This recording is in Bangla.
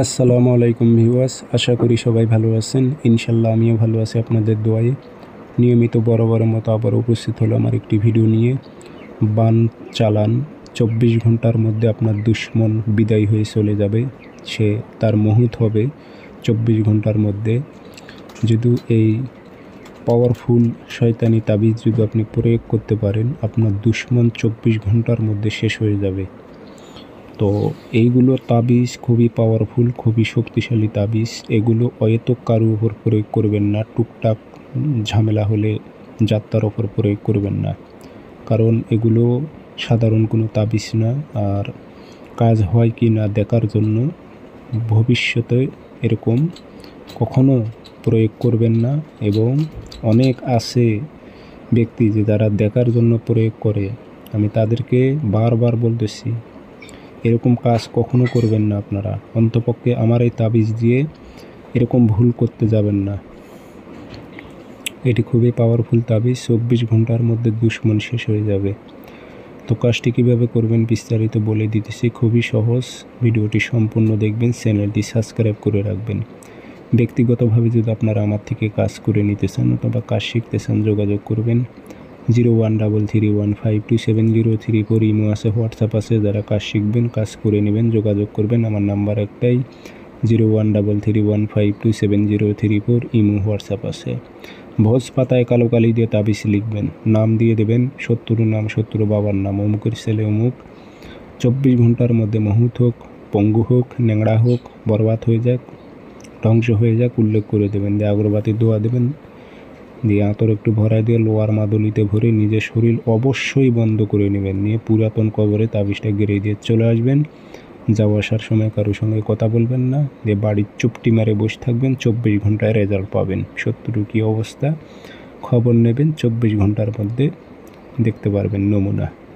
আসসালামু আলাইকুম ভিউয়ার্স, আশা করি সবাই ভালো আছেন। ইনশাল্লাহ আমিও ভালো আছি আপনাদের দোয়ায়। নিয়মিত বরাবরের মতো আবার উপস্থিত হলো আমার একটি ভিডিও নিয়ে। বান চালান, 24 ঘন্টার মধ্যে আপনার দুশ্মন বিদায় হয়ে চলে যাবে। সে তার মহুত হবে 24 ঘন্টার মধ্যে। যদি এই পাওয়ারফুল শয়তানি তাবিজ যদি আপনি প্রয়োগ করতে পারেন, আপনার দুশ্মন 24 ঘন্টার মধ্যে শেষ হয়ে যাবে। তো এইগুলো তাবিজ খুবই পাওয়ারফুল, খুবই শক্তিশালী তাবিজ। এগুলো হয়তো কারোর উপর প্রয়োগ করবেন না, টুকটাক ঝামেলা হলে যাত্রার ওপর প্রয়োগ করবেন না, কারণ এগুলো সাধারণ কোনো তাবিজ না। আর কাজ হয় কি না দেখার জন্য ভবিষ্যতে এরকম কখনো প্রয়োগ করবেন না। এবং অনেক আছে ব্যক্তি যে যারা দেখার জন্য প্রয়োগ করে, আমি তাদেরকে বারবার বলতেছি এরকম কাজ কখনো করবেন না আপনারা। অন্তপক্ষে আমার এই তাবিজ দিয়ে এরকম ভুল করতে যাবেন না। এটি খুবই পাওয়ারফুল তাবিজ, 24 ঘন্টার মধ্যে দুশ্মন শেষ হয়ে যাবে। তো কাজটি কীভাবে করবেন বিস্তারিত বলে দিতেছি, খুবই সহজ। ভিডিওটি সম্পূর্ণ দেখবেন, চ্যানেলটি সাবস্ক্রাইব করে রাখবেন। ব্যক্তিগতভাবে যদি আপনারা আমার থেকে কাজ করে নিতে চান অথবা কাজ শিখতে চান, যোগাযোগ করবেন 0133152703 ইমো আছে, হোয়াটসঅ্যাপ আছে। যারা কাজ শিখবেন, কাজ করে নেবেন, যোগাযোগ করবেন। আমার নাম্বার একটাই 0133152703, ইমো হোয়াটসঅ্যাপ আছে। ভোজ পাতায় কালো কালি দিয়ে তাবিজ লিখবেন, নাম দিয়ে দেবেন শত্রুর নাম, শত্রু বাবার নাম, অমুকের ছেলে অমুক। 24 ঘন্টার মধ্যে মহুত হোক, পঙ্গু হোক, ন্যাংড়া হোক, বরবাদ হয়ে যাক, ধ্বংস হয়ে যাক, উল্লেখ করে দেবেন। দিয়ে আগরবাতির দোয়া দেবেন, দিয়ে আতর একটু ভরায় দিয়ে লোয়ার মাদুলিতে ভরে নিজের শরীর অবশ্যই বন্ধ করে নেবেন। নিয়ে পুরাতন কবরে তাবিজটা গেড়ে দিয়ে চলে আসবেন। যাওয়া আসার সময় কারোর সঙ্গে কথা বলবেন না, দিয়ে বাড়ির চুপটি মারে বসে থাকবেন। 24 ঘন্টায় রেজাল্ট পাবেন। শত্রু কী অবস্থা খবর নেবেন, 24 ঘন্টার মধ্যে দেখতে পারবেন নমুনা।